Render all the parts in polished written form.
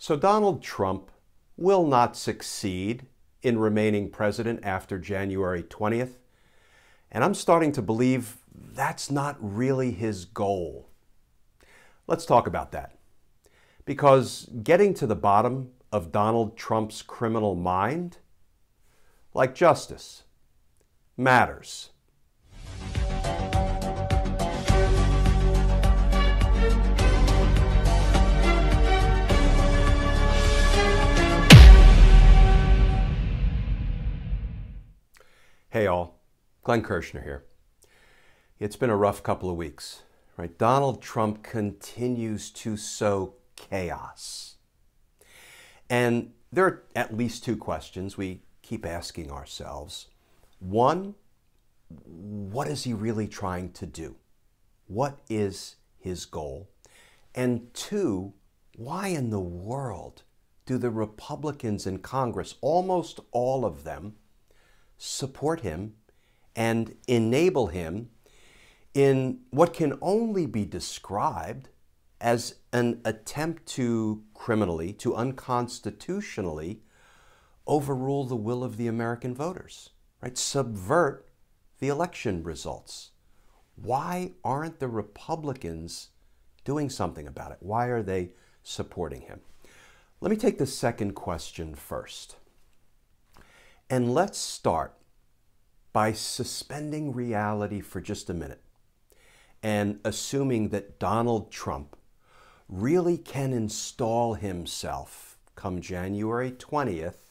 So Donald Trump will not succeed in remaining president after January 20th. And I'm starting to believe that's not really his goal. Let's talk about that. Because getting to the bottom of Donald Trump's criminal mind, like justice, matters. Hey all, Glenn Kirshner here. It's been a rough couple of weeks, right? Donald Trump continues to sow chaos. And there are at least two questions we keep asking ourselves. One, what is he really trying to do? What is his goal? And two, why in the world do the Republicans in Congress, almost all of them, support him and enable him in what can only be described as an attempt to criminally, to unconstitutionally overrule the will of the American voters, right? Subvert the election results. Why aren't the Republicans doing something about it? Why are they supporting him? Let me take the second question first. And let's start by suspending reality for just a minute and assuming that Donald Trump really can install himself come January 20th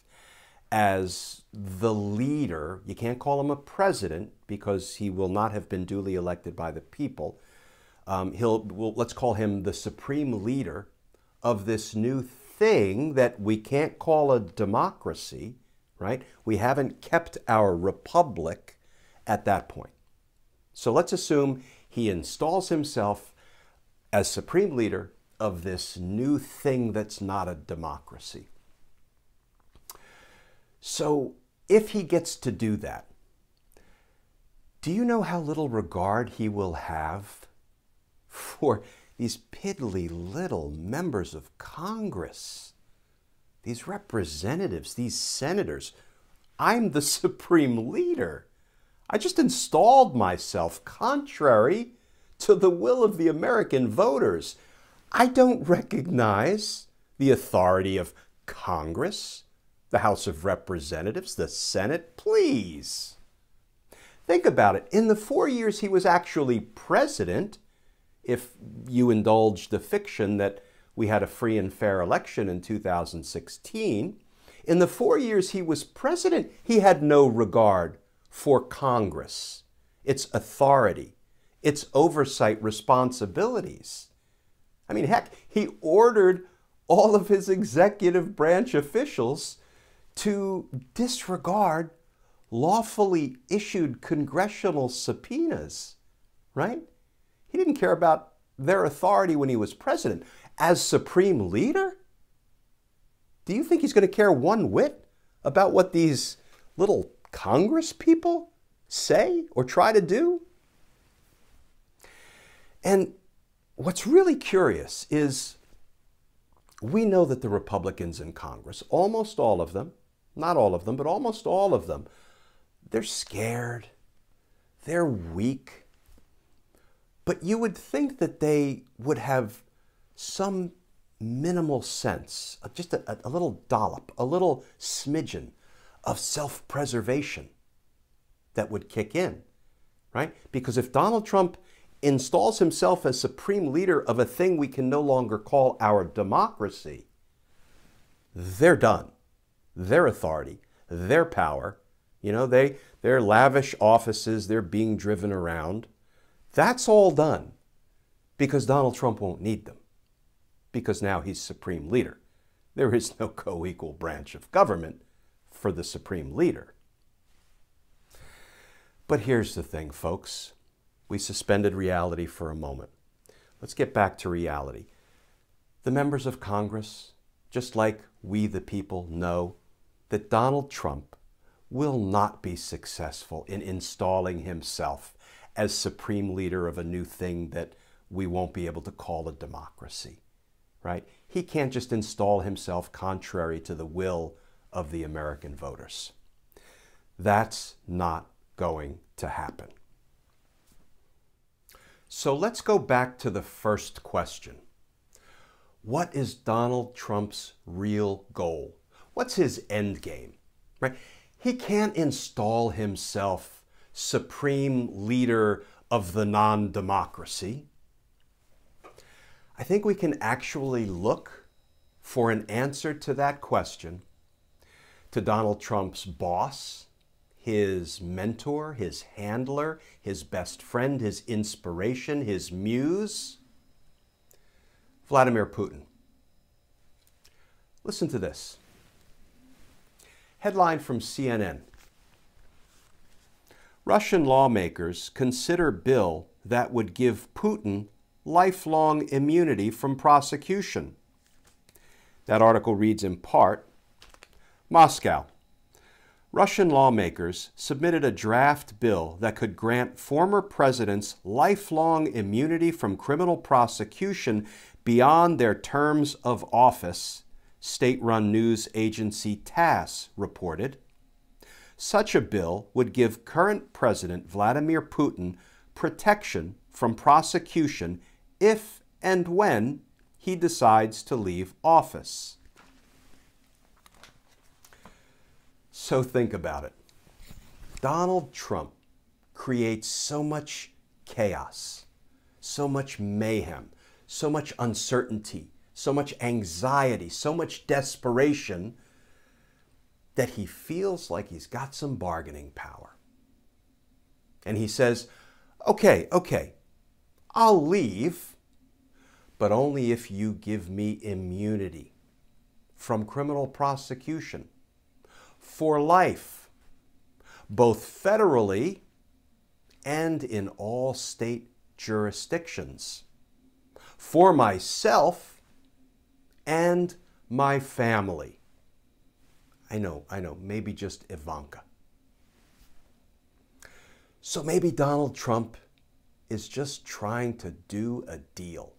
as the leader. You can't call him a president because he will not have been duly elected by the people. Let's call him the supreme leader of this new thing that we can't call a democracy. Right? We haven't kept our republic at that point. So let's assume he installs himself as supreme leader of this new thing that's not a democracy. So if he gets to do that, do you know how little regard he will have for these piddly little members of Congress? These representatives, these senators. I'm the supreme leader. I just installed myself contrary to the will of the American voters. I don't recognize the authority of Congress, the House of Representatives, the Senate. Please. Think about it. In the 4 years he was actually president, if you indulge the fiction that we had a free and fair election in 2016. In the 4 years he was president, he had no regard for Congress, its authority, its oversight responsibilities. I mean, heck, he ordered all of his executive branch officials to disregard lawfully issued congressional subpoenas, right? He didn't care about their authority when he was president. As supreme leader? Do you think he's going to care one whit about what these little Congress people say or try to do? And what's really curious is we know that the Republicans in Congress, almost all of them, not all of them, but almost all of them, they're scared, they're weak. But you would think that they would have some minimal sense, just a little dollop, a little smidgen of self-preservation that would kick in, right? Because if Donald Trump installs himself as supreme leader of a thing we can no longer call our democracy, they're done. Their authority, their power, their lavish offices, they're being driven around. That's all done because Donald Trump won't need them. Because now he's supreme leader. There is no co-equal branch of government for the supreme leader. But here's the thing, folks. We suspended reality for a moment. Let's get back to reality. The members of Congress, just like we the people, know that Donald Trump will not be successful in installing himself as supreme leader of a new thing that we won't be able to call a democracy, right? He can't just install himself contrary to the will of the American voters. That's not going to happen. So let's go back to the first question. What is Donald Trump's real goal? What's his end game, right? He can't install himself supreme leader of the non-democracy. I think we can actually look for an answer to that question to Donald Trump's boss, his mentor, his handler, his best friend, his inspiration, his muse, Vladimir Putin. Listen to this. Headline from CNN. Russian lawmakers consider bill that would give Putin lifelong immunity from prosecution. That article reads in part, Moscow. Russian lawmakers submitted a draft bill that could grant former presidents lifelong immunity from criminal prosecution beyond their terms of office, state-run news agency TASS reported. Such a bill would give current President Vladimir Putin protection from prosecution if and when he decides to leave office. So think about it. Donald Trump creates so much chaos, so much mayhem, so much uncertainty, so much anxiety, so much desperation that he feels like he's got some bargaining power. And he says, okay, I'll leave, but only if you give me immunity from criminal prosecution for life, both federally and in all state jurisdictions, for myself and my family. I know, maybe just Ivanka. So maybe Donald Trump is just trying to do a deal.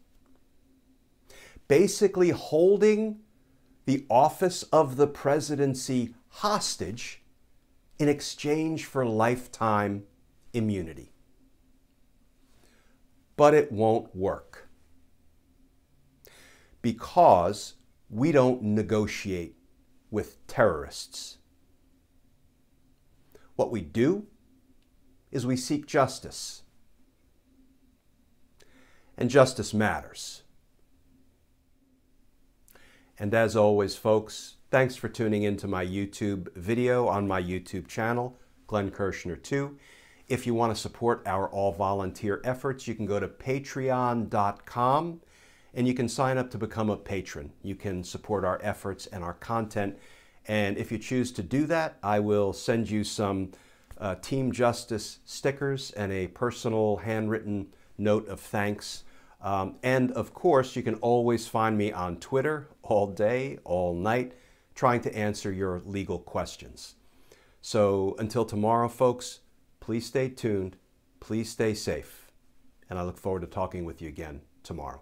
Basically holding the office of the presidency hostage in exchange for lifetime immunity. But it won't work because we don't negotiate with terrorists. What we do is we seek justice. And justice matters. And as always, folks, thanks for tuning into my YouTube video on my YouTube channel, Glenn Kirshner 2. If you want to support our all-volunteer efforts, you can go to patreon.com and you can sign up to become a patron. You can support our efforts and our content. And if you choose to do that, I will send you some Team Justice stickers and a personal handwritten note of thanks. And of course, you can always find me on Twitter all day, all night, trying to answer your legal questions. So until tomorrow, folks, please stay tuned, please stay safe, and I look forward to talking with you again tomorrow.